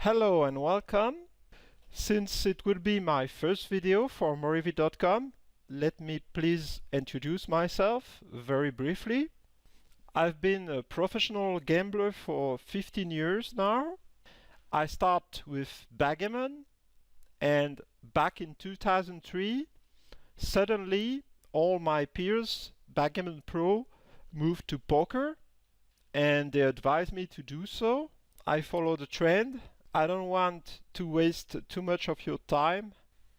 Hello and welcome. Since it will be my first video for Morivi.com, let me please introduce myself very briefly. I've been a professional gambler for 15 years now. I started with backgammon, and back in 2003, suddenly all my peers, backgammon pro, moved to poker, and they advised me to do so. I followed the trend. I don't want to waste too much of your time,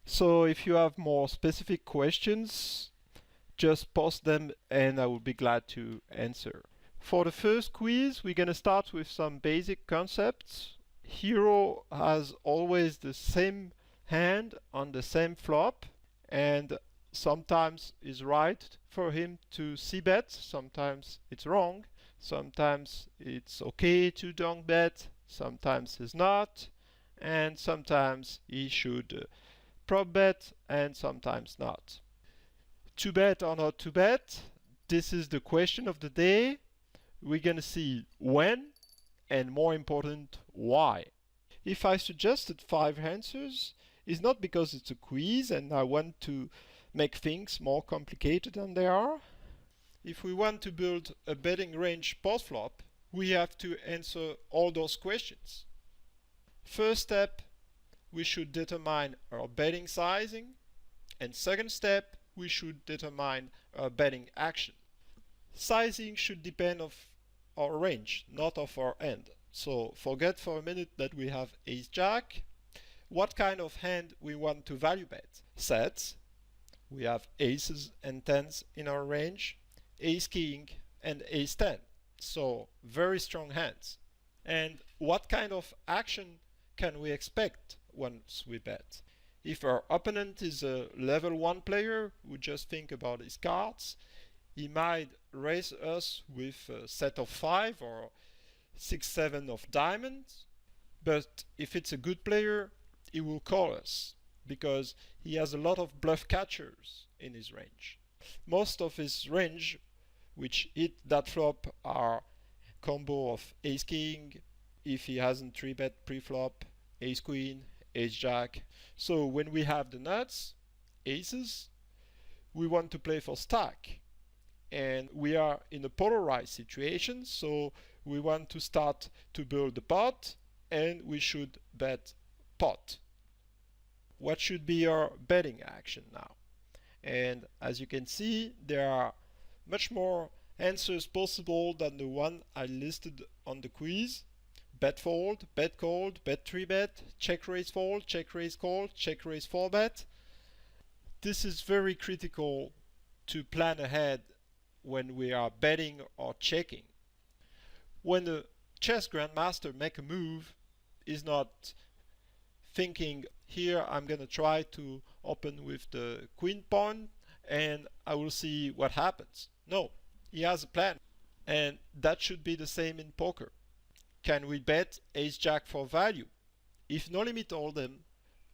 so if you have more specific questions, just post them and I will be glad to answer. For the first quiz, we're gonna start with some basic concepts. Hero has always the same hand on the same flop, and sometimes it's right for him to Cbet, sometimes it's wrong, sometimes it's okay to Donkbet, sometimes it's not, and sometimes he should prop bet and sometimes not. To bet or not to bet, this is the question of the day. We're gonna see when, and more important, why. If I suggested 5 answers, it's not because it's a quiz and I want to make things more complicated than they are. If we want to build a betting range post-flop, we have to answer all those questions. First step, we should determine our betting sizing, and second step, we should determine our betting action. Sizing should depend on our range, not of our hand. So forget for a minute that we have ace-jack. What kind of hand we want to value bet? Sets. We have aces and tens in our range, ace-king and ace-10. So very strong hands. And what kind of action can we expect once we bet? If our opponent is a level 1 player who just think about his cards, he might raise us with a set of 5 or 6, 7 of diamonds. But if it's a good player, he will call us because he has a lot of bluff catchers in his range. Most of his range which hit that flop are combo of ace-king, if he hasn't 3-bet pre-flop, ace-queen, ace-jack. So when we have the nuts, aces, we want to play for stack. And we are in a polarized situation, so we want to start to build the pot, and we should bet pot. What should be our betting action now? And as you can see, there are much more answers possible than the one I listed on the quiz. Bet fold, bet called, bet 3-bet, check raise fold, check raise call, check raise 4-bet. This is very critical to plan ahead when we are betting or checking. When the chess grandmaster make a move, is not thinking, here I'm gonna try to open with the queen pawn and I will see what happens. No, he has a plan, and that should be the same in poker. Can we bet ace-jack for value? If no limit hold'em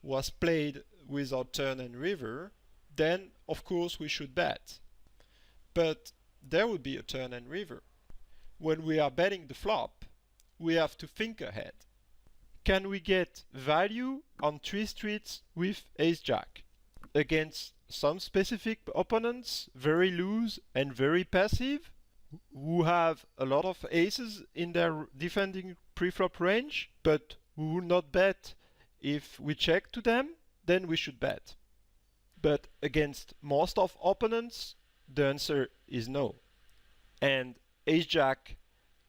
was played without turn and river, then of course we should bet. But there would be a turn and river. When we are betting the flop, we have to think ahead. Can we get value on 3 streets with ace-jack? Against some specific opponents, very loose and very passive, who have a lot of aces in their defending pre-flop range, but who will not bet if we check to them, then we should bet. But against most of opponents, the answer is no. And ace-jack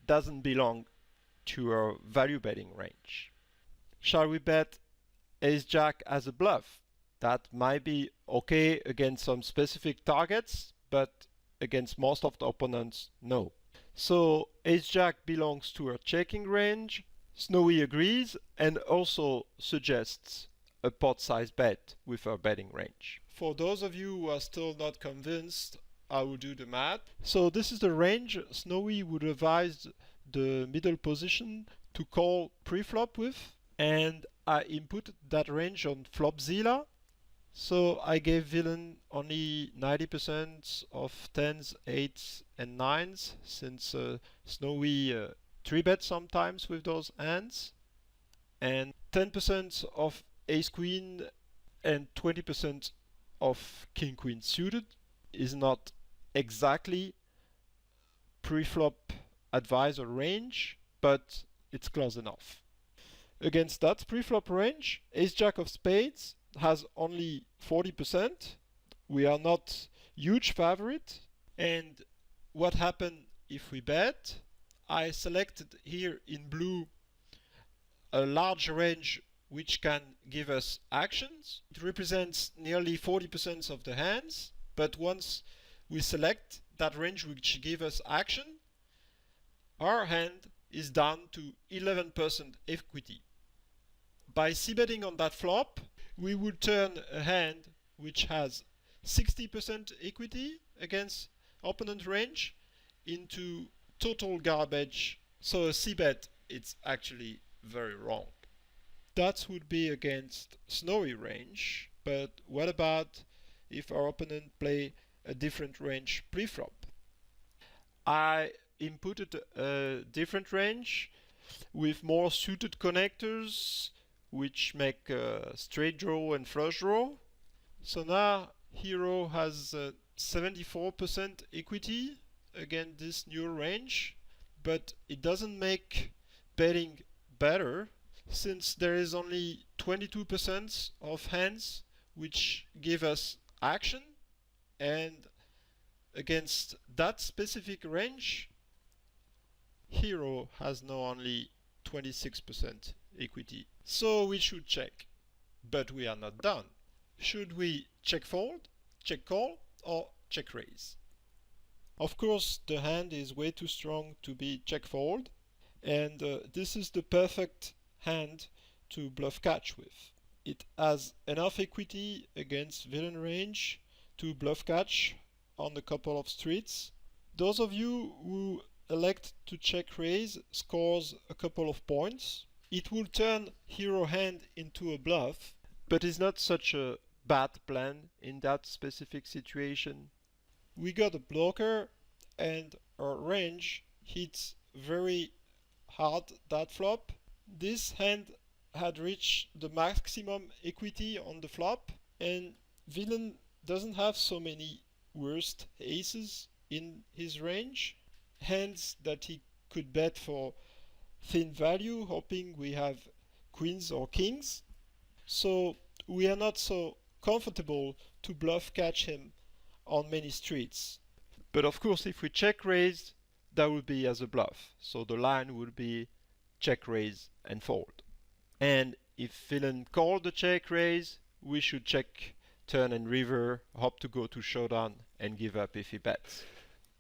doesn't belong to our value betting range. Shall we bet ace-jack as a bluff? That might be okay against some specific targets, but against most of the opponents, no. So ace-jack belongs to our checking range. Snowy agrees and also suggests a pot-size bet with our betting range. For those of you who are still not convinced, I will do the math. So this is the range Snowy would advise the middle position to call pre-flop with, and I input that range on Flopzilla. So I gave villain only 90% of 10s, 8s and 9s, since Snowy 3-bet sometimes with those hands. and 10% of ace queen and 20% of king queen suited is not exactly pre-flop advisor range, but it's close enough. Against that pre-flop range, ace jack of spades has only 40%. We are not huge favorite. And what happened if we bet? I selected here in blue a large range which can give us actions. It represents nearly 40% of the hands, but once we select that range which gives us action, our hand is down to 11% equity. By c-betting on that flop, we would turn a hand which has 60% equity against opponent range into total garbage. So a c-bet, it's actually very wrong. That would be against snowy range, but what about if our opponent play a different range pre-flop? I inputted a different range with more suited connectors which make straight draw and flush draw. So now hero has 74% equity against this new range, but it doesn't make betting better since there is only 22% of hands which give us action, and against that specific range hero has now only 26% equity. So we should check, but we are not done. Should we check fold, check call, or check raise? Of course, the hand is way too strong to be check fold, and this is the perfect hand to bluff catch with. It has enough equity against villain range to bluff catch on a couple of streets. Those of you who elect to check raise scores a couple of points. It will turn hero hand into a bluff, but it's not such a bad plan in that specific situation. We got a blocker and our range hits very hard that flop. This hand had reached the maximum equity on the flop, and villain doesn't have so many worst aces in his range, hands that he could bet for thin value, hoping we have queens or kings. So we are not so comfortable to bluff catch him on many streets. But of course, if we check raise, that would be as a bluff. So the line would be check raise and fold. And if villain called the check raise, we should check turn and river, hope to go to showdown and give up if he bets.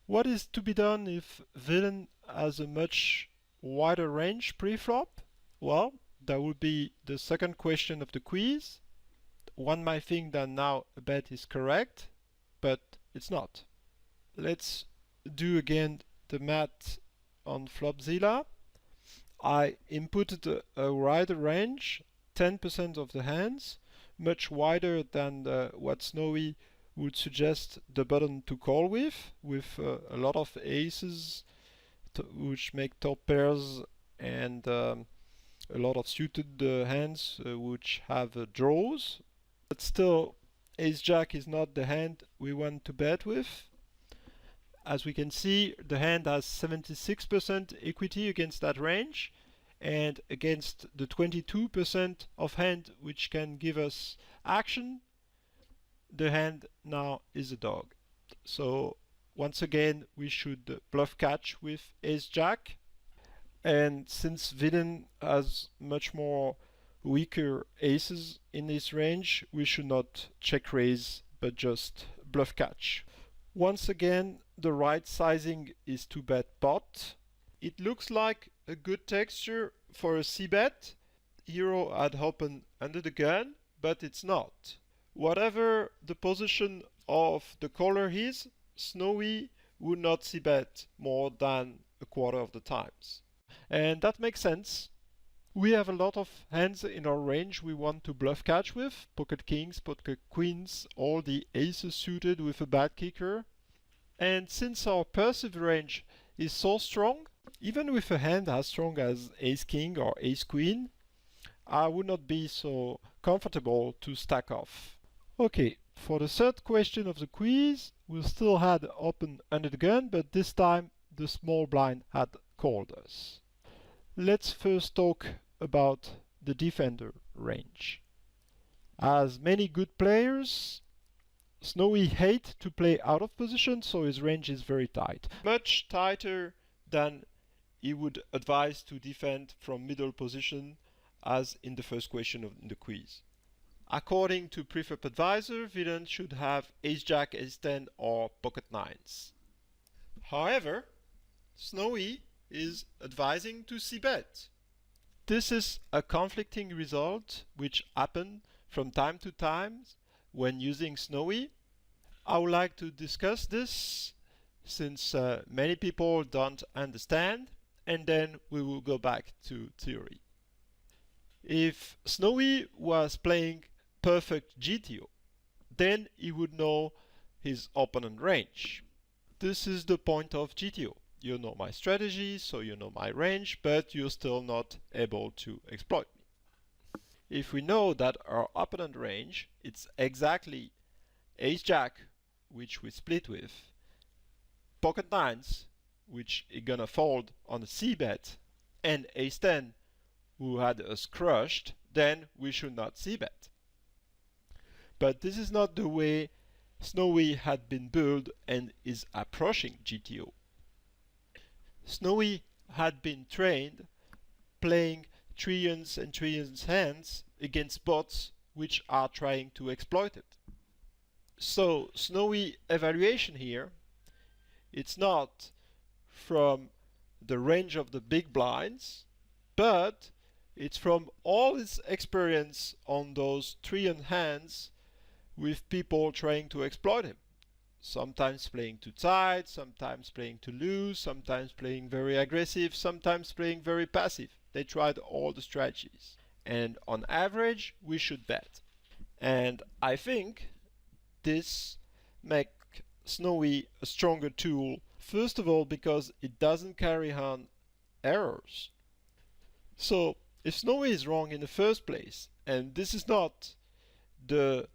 What is to be done if villain has a much wider range pre-flop? Well, that would be the second question of the quiz. One might think that now a bet is correct, but it's not. Let's do again the math on Flopzilla. I inputted a wider range, 10% of the hands, much wider than what Snowy would suggest the button to call with a lot of aces which make top pairs, and a lot of suited hands which have draws. But still, ace jack is not the hand we want to bet with. As we can see, the hand has 76% equity against that range, and against the 22% of hand which can give us action, the hand now is a dog. So once again, we should bluff catch with ace jack. And since villain has much more weaker aces in his range, we should not check raise, but just bluff catch. Once again, the right sizing is to bet pot. It looks like a good texture for a c-bet. Hero had opened under the gun, but it's not. Whatever the position of the caller is, Snowy would not c-bet more than a quarter of the times. And that makes sense. We have a lot of hands in our range we want to bluff catch with. Pocket kings, pocket queens, all the aces suited with a bad kicker. And since our perceived range is so strong, even with a hand as strong as ace king or ace queen, I would not be so comfortable to stack off. Okay, for the third question of the quiz, we still had open under the gun, but this time the small blind had called us. Let's first talk about the defender range. As many good players, Snowy hates to play out of position, so his range is very tight. Much tighter than he would advise to defend from middle position, as in the first question of the quiz. According to Prefab Advisor, villain should have Ace-Jack, Ace-10 or Pocket Nines. However, Snowy is advising to Cbet. This is a conflicting result which happens from time to time when using Snowy. I would like to discuss this since many people don't understand, and then we will go back to theory. If Snowy was playing perfect GTO, then he would know his opponent range. This is the point of GTO. You know my strategy, so you know my range, but you're still not able to exploit me. If we know that our opponent range, it's exactly Ace-Jack, which we split with, Pocket Nines, which is gonna fold on a Cbet, and Ace-10, who had us crushed, then we should not Cbet. But this is not the way Snowy had been built and is approaching GTO. Snowy had been trained playing trillions and trillions hands against bots which are trying to exploit it. So Snowy evaluation here, it's not from the range of the big blinds, but it's from all his experience on those trillion hands with people trying to exploit him. Sometimes playing too tight, sometimes playing too loose, sometimes playing very aggressive, sometimes playing very passive. They tried all the strategies. And on average, we should bet. And I think this makes Snowy a stronger tool. First of all, because it doesn't carry on errors. So if Snowy is wrong in the first place, and this is not the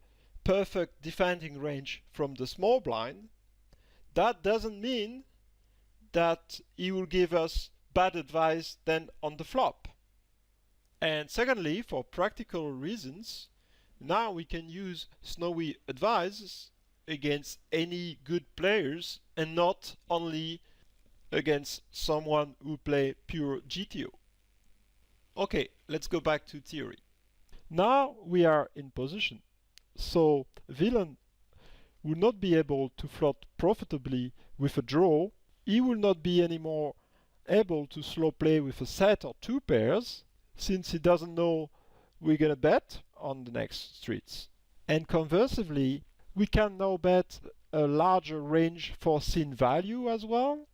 perfect defending range from the small blind, that doesn't mean that he will give us bad advice then on the flop. And secondly, for practical reasons, now we can use Snowy advice against any good players and not only against someone who play pure GTO. Okay, let's go back to theory. Now we are in position. So villain will not be able to flop profitably with a draw. He will not be anymore able to slow play with a set or two pairs, since he doesn't know we're gonna bet on the next streets. And conversely, we can now bet a larger range for sin value as well,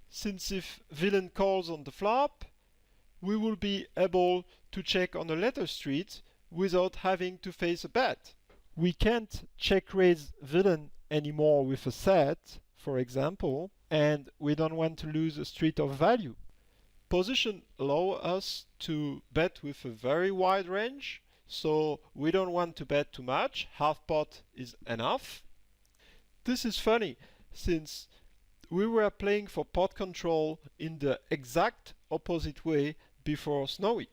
since if villain calls on the flop, we will be able to check on a later street without having to face a bet. We can't check raise villain anymore with a set, for example, and we don't want to lose a street of value. Position allow us to bet with a very wide range, so we don't want to bet too much. Half pot is enough. This is funny, since we were playing for pot control in the exact opposite way before Snowy.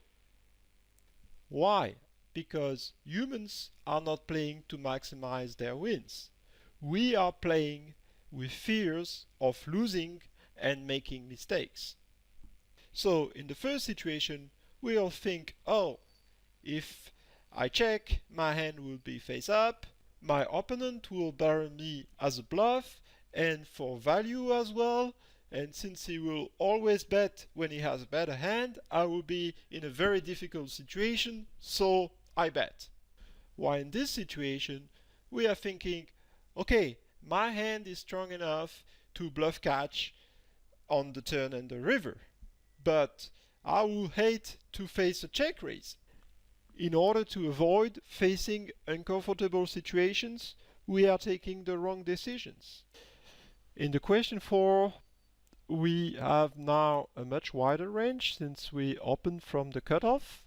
Why? Because humans are not playing to maximize their wins. We are playing with fears of losing and making mistakes. So in the first situation, we all think, oh, if I check, my hand will be face up, my opponent will barrel me as a bluff and for value as well, and since he will always bet when he has a better hand, I will be in a very difficult situation, so I bet. While in this situation, we are thinking, okay, my hand is strong enough to bluff catch on the turn and the river, but I would hate to face a check raise. In order to avoid facing uncomfortable situations, we are taking the wrong decisions. In the question 4, we have now a much wider range since we opened from the cutoff,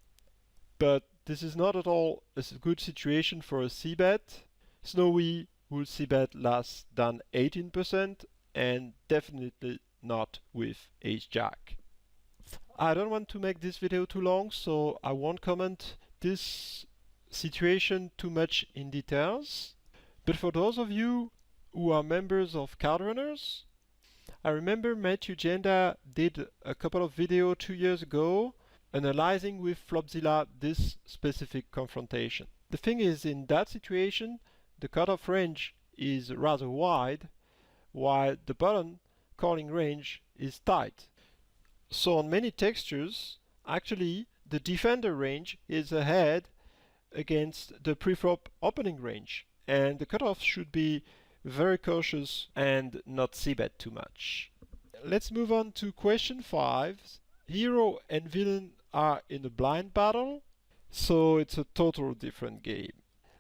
but this is not at all a good situation for a Cbet. Snowy would Cbet less than 18% and definitely not with Ace-Jack. I don't want to make this video too long, so I won't comment this situation too much in details. But for those of you who are members of Card Runners, I remember Matthew Jenda did a couple of videos 2 years ago analyzing with Flopzilla this specific confrontation. The thing is, in that situation, the cutoff range is rather wide, while the button calling range is tight. So on many textures, actually, the defender range is ahead against the preflop opening range, and the cutoff should be very cautious and not Cbet too much. Let's move on to question 5. Hero and villain are in a blind battle, so it's a total different game.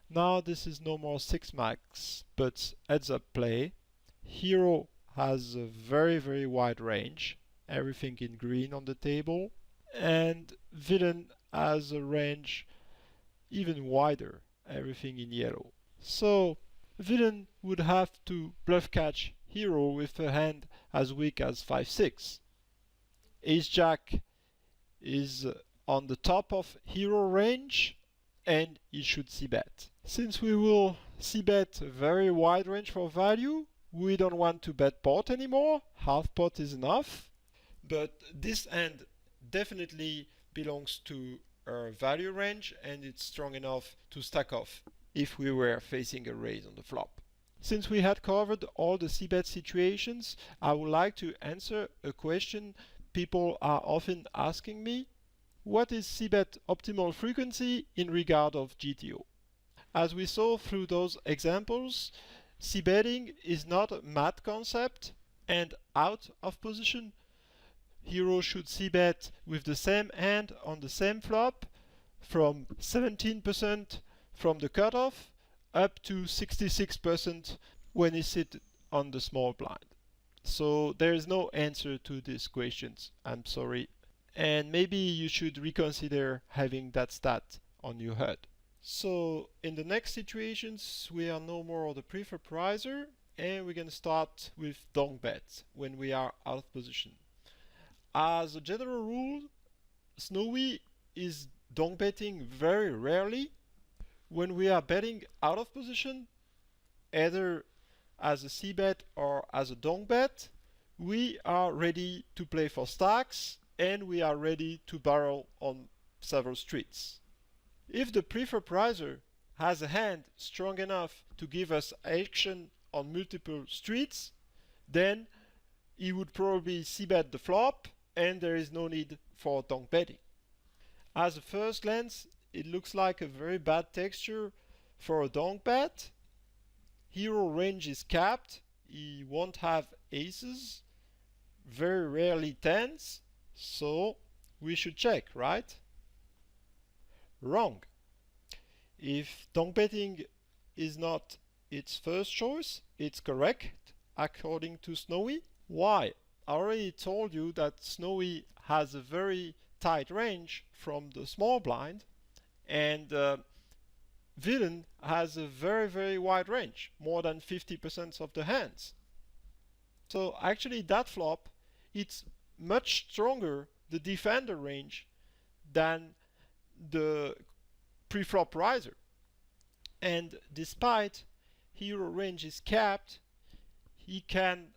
Now this is no more 6 max, but heads up play. Hero has a very wide range, everything in green on the table, and villain has a range even wider, everything in yellow. So villain would have to bluff catch hero with a hand as weak as 5-6. Ace-Jack is on the top of hero range and he should c-bet. Since we will c-bet a very wide range for value, we don't want to bet pot anymore, half pot is enough. But this hand definitely belongs to our value range and it's strong enough to stack off if we were facing a raise on the flop. Since we had covered all the c-bet situations, I would like to answer a question people are often asking me. What is c-bet optimal frequency in regard of GTO? As we saw through those examples, c-betting is not a math concept, and out of position, hero should c-bet with the same hand on the same flop from 17% from the cutoff up to 66% when he sits on the small blind. So there is no answer to these questions, I'm sorry. And maybe you should reconsider having that stat on your HUD. So in the next situations, we are no more the preferred prizer, and we're going to start with Donkbet when we are out of position. As a general rule, Snowy is Donkbetting very rarely. When we are betting out of position, either as a c-bet or as a Donkbet, we are ready to play for stacks and we are ready to barrel on several streets. If the preferred prizer has a hand strong enough to give us action on multiple streets, then he would probably c-bet the flop and there is no need for Donkbetting. As a first glance, it looks like a very bad texture for a Donkbet. Hero range is capped, he won't have aces, very rarely tens, so we should check, right? Wrong. If Donkbetting is not its first choice, it's correct according to Snowy. Why? I already told you that Snowy has a very tight range from the small blind, and villain has a very wide range, more than 50% of the hands. So actually that flop, it's much stronger, the defender range, than the pre-flop riser. And despite hero range is capped, he can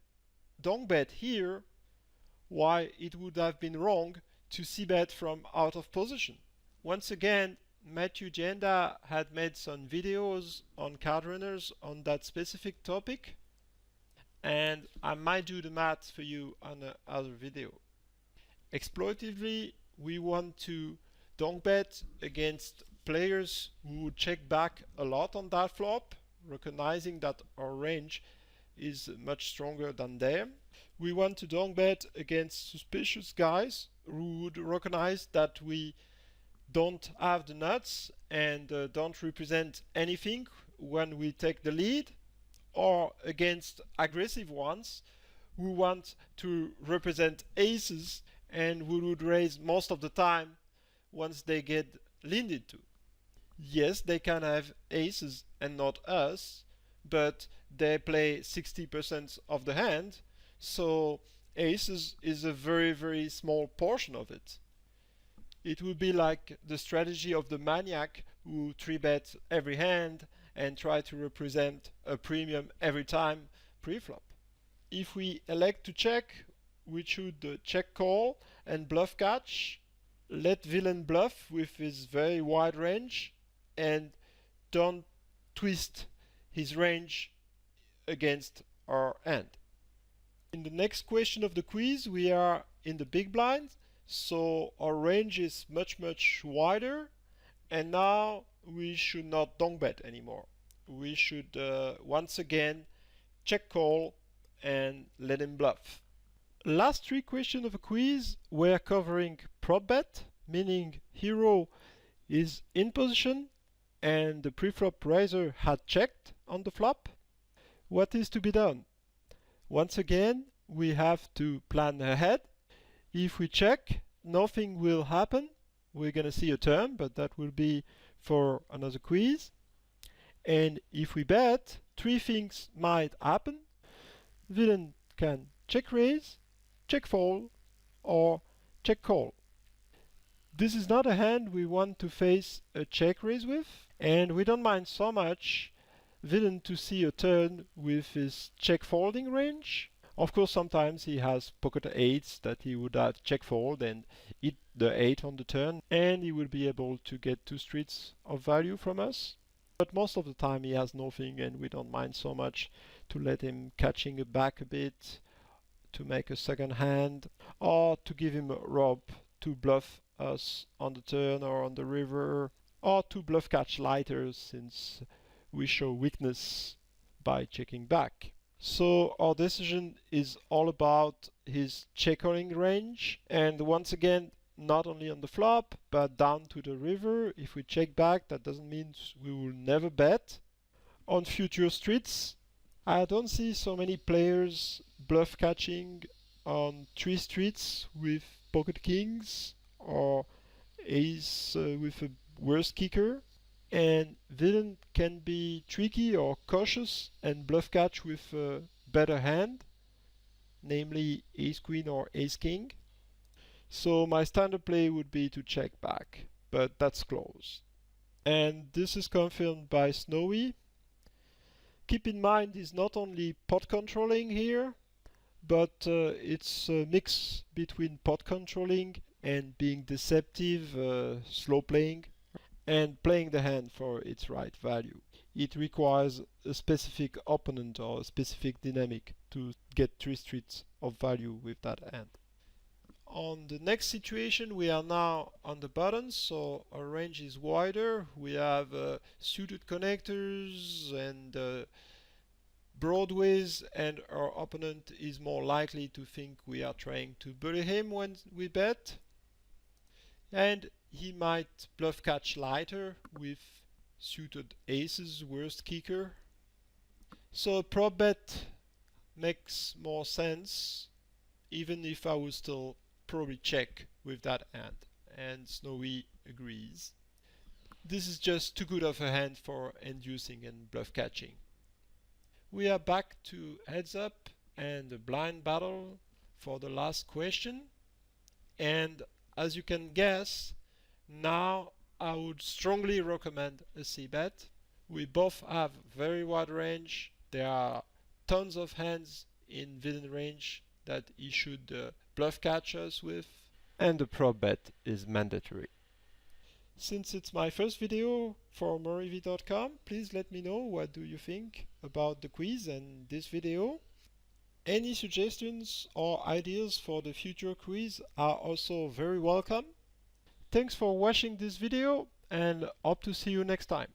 Donkbet here, why it would have been wrong to c-bet from out of position. Once again, Matthew Jenda had made some videos on card runners on that specific topic, and I might do the math for you on another video. Exploitatively, we want to Donkbet against players who would check back a lot on that flop, recognizing that our range is much stronger than them. We want to Donkbet against suspicious guys who would recognize that we don't have the nuts and don't represent anything when we take the lead, or against aggressive ones who want to represent aces and who would raise most of the time once they get leaned into. Yes, they can have aces and not us, but they play 60% of the hand, so aces is a very, very small portion of it. It would be like the strategy of the maniac who 3-bet every hand and try to represent a premium every time pre-flop. If we elect to check, we should check call and bluff catch. Let villain bluff with his very wide range and don't twist his range against our hand. In the next question of the quiz, we are in the big blind, so our range is much wider, and now we should not Donkbet anymore. We should once again check call and let him bluff. Last three questions of a quiz were covering prop bet, meaning hero is in position and the preflop raiser had checked on the flop. What is to be done? Once again, we have to plan ahead. If we check, nothing will happen. We're going to see a turn, but that will be for another quiz. And if we bet, three things might happen. Villain can check raise, check fold, or check call. This is not a hand we want to face a check raise with, and we don't mind so much villain to see a turn with his check folding range. Of course, sometimes he has pocket eights that he would have check fold and hit the 8 on the turn, and he will be able to get 2 streets of value from us. But most of the time he has nothing, and we don't mind so much to let him catching it back a bit, to make a second hand, or to give him a rope to bluff us on the turn or on the river, or to bluff catch lighter since we show weakness by checking back. So our decision is all about his check calling range, and once again, not only on the flop, but down to the river. If we check back, that doesn't mean we will never bet. On future streets, I don't see so many players bluff catching on 3 streets with pocket kings or ace with a worse kicker. And villain can be tricky or cautious and bluff catch with a better hand, namely ace queen or ace king. So my standard play would be to check back, but that's close. And this is confirmed by Snowy. Keep in mind he's not only pot controlling here, but it's a mix between pot controlling and being deceptive, slow playing, and playing the hand for its right value. It requires a specific opponent or a specific dynamic to get 3 streets of value with that hand. On the next situation, we are now on the button, so our range is wider. We have suited connectors and broadways, and our opponent is more likely to think we are trying to bully him when we bet. And he might bluff catch lighter with suited aces, worst kicker. So a prop bet makes more sense, even if I would still probably check with that hand. And Snowy agrees. This is just too good of a hand for inducing and bluff catching. We are back to heads up and a blind battle for the last question. And as you can guess, now I would strongly recommend a Cbet. We both have very wide range. There are tons of hands in villain range that he should bluff catch us with. And the prop bet is mandatory. Since it's my first video for moriv.com, please let me know what do you think about the quiz and this video. Any suggestions or ideas for the future quiz are also very welcome. Thanks for watching this video and hope to see you next time.